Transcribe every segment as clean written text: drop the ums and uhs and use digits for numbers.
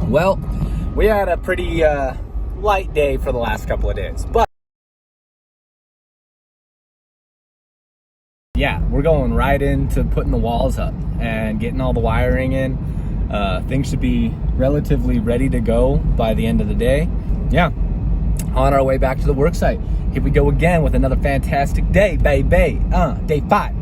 Well, we had a pretty light day for the last couple of days, but yeah, we're going right into putting the walls up and getting all the wiring in. Things should be relatively ready to go by the end of the day. Yeah, on our way back to the work site. Here we go again with another fantastic day, baby. Day 5.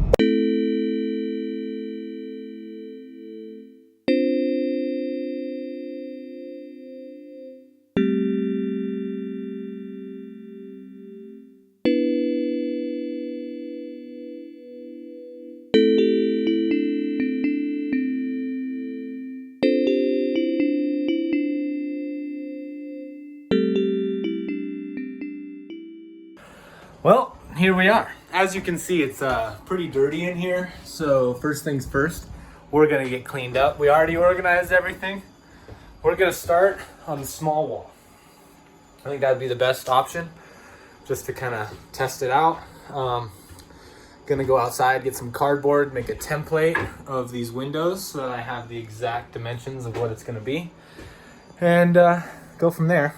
Well, here we are. As you can see, it's pretty dirty in here. So first things first, we're gonna get cleaned up. We already organized everything. We're gonna start on the small wall. I think that'd be the best option, just to kind of test it out. Gonna go outside, get some cardboard, make a template of these windows so that I have the exact dimensions of what it's gonna be, and go from there.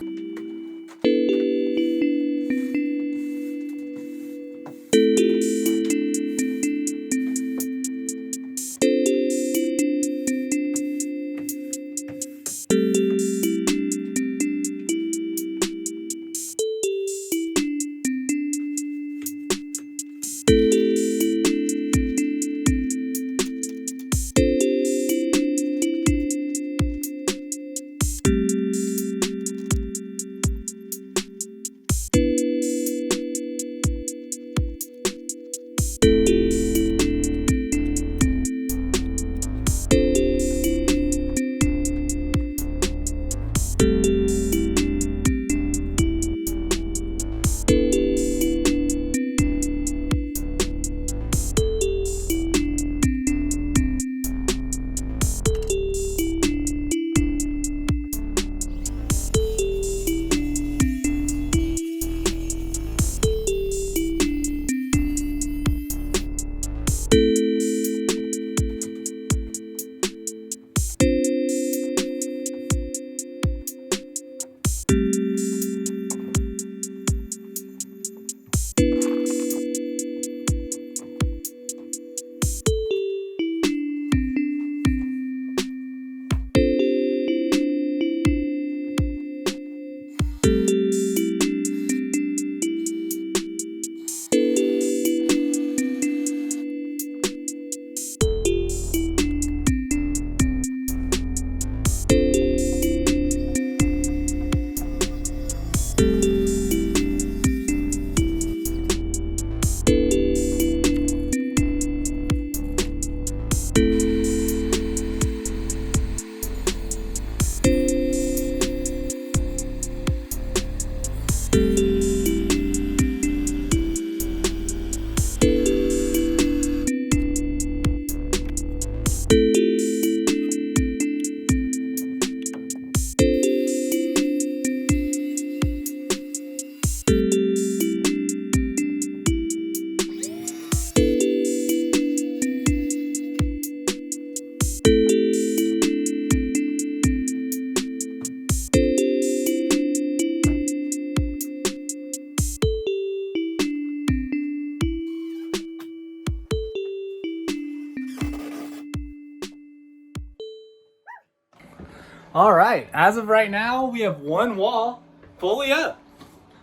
All right, as of right now, we have one wall fully up.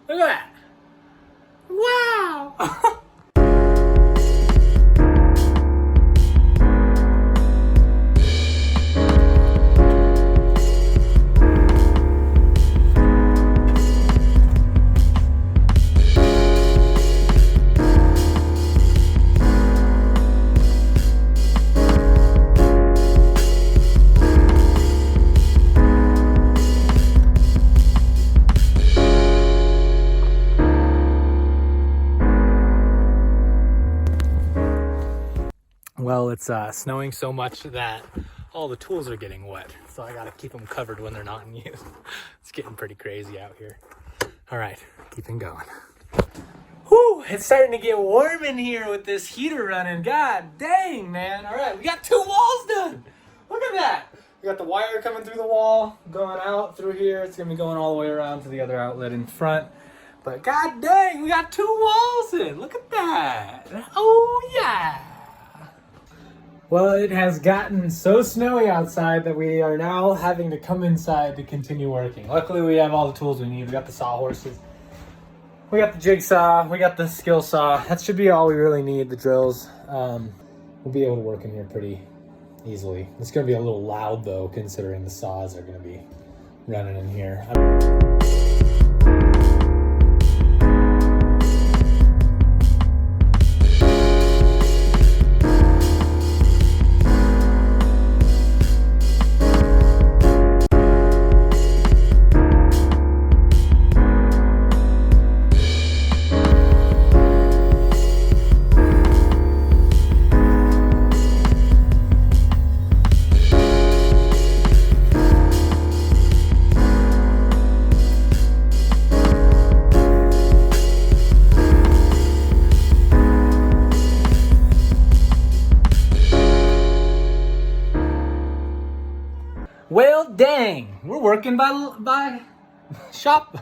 Look at that. Wow. Well, it's snowing so much that all the tools are getting wet, so I gotta keep them covered when they're not in use. It's getting pretty crazy out here. All right, keeping going. Whew, it's starting to get warm in here with this heater running. God dang, man. All right, we got 2 walls done. Look at that. We got the wire coming through the wall, going out through here. It's gonna be going all the way around to the other outlet in front. But god dang, we got 2 walls in. Look at that. Oh yeah. Well, it has gotten so snowy outside that we are now having to come inside to continue working. Luckily, we have all the tools we need. We got the sawhorses. We got the jigsaw. We got the skill saw. That should be all we really need, the drills. We'll be able to work in here pretty easily. It's gonna be a little loud though, considering the saws are gonna be running in here. Well, dang, we're working by shop.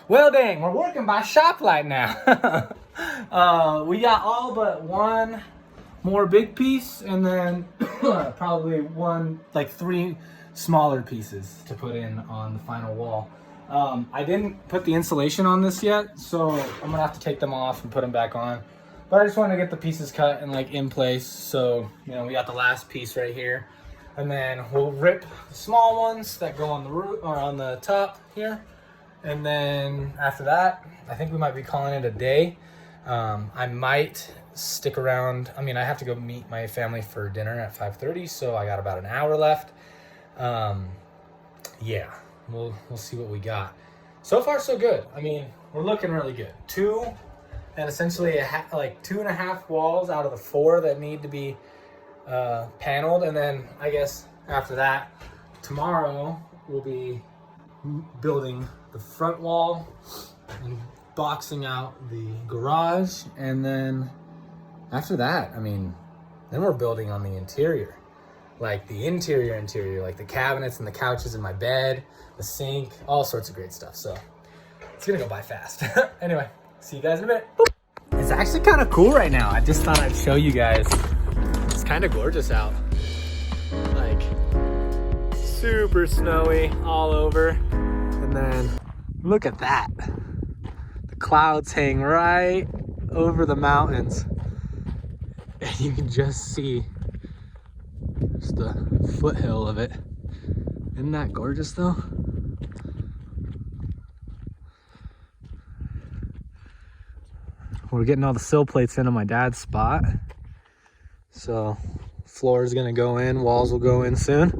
Well, dang, we're working by shop light now. We got all but one more big piece, and then probably like 3 smaller pieces to put in on the final wall. I didn't put the insulation on this yet, so I'm gonna have to take them off and put them back on. But I just wanted to get the pieces cut and like in place. So, you know, we got the last piece right here. And then we'll rip the small ones that go on the roof or on the top here. And then after that, I think we might be calling it a day. I might stick around. I mean, I have to go meet my family for dinner at 5:30, so I got about an hour left. Yeah, we'll see what we got. So far, so good. I mean, we're looking really good. 2 and essentially like 2.5 walls out of the 4 that need to be paneled, and then I guess after that, tomorrow we'll be building the front wall and boxing out the garage, and then after that, I mean, then we're building on the interior, like the interior, like the cabinets and the couches in my bed, the sink, all sorts of great stuff. So it's gonna go by fast. Anyway, see you guys in a minute. Boop. It's actually kind of cool right now. I just thought I'd show you guys. It's kind of gorgeous out. Like super snowy all over. And then look at that. The clouds hang right over the mountains. And you can just see just the foothill of it. Isn't that gorgeous though? We're getting all the sill plates into my dad's spot. So floor is gonna go in, walls will go in soon.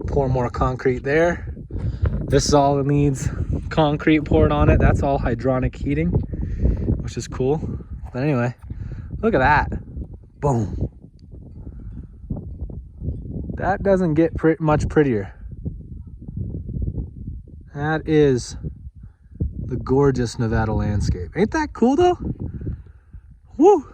Pour more concrete there. This is all that needs concrete poured on it. That's all hydronic heating, which is cool. But anyway, look at that. Boom. That doesn't get much prettier. That is the gorgeous Nevada landscape. Ain't that cool though? Woo!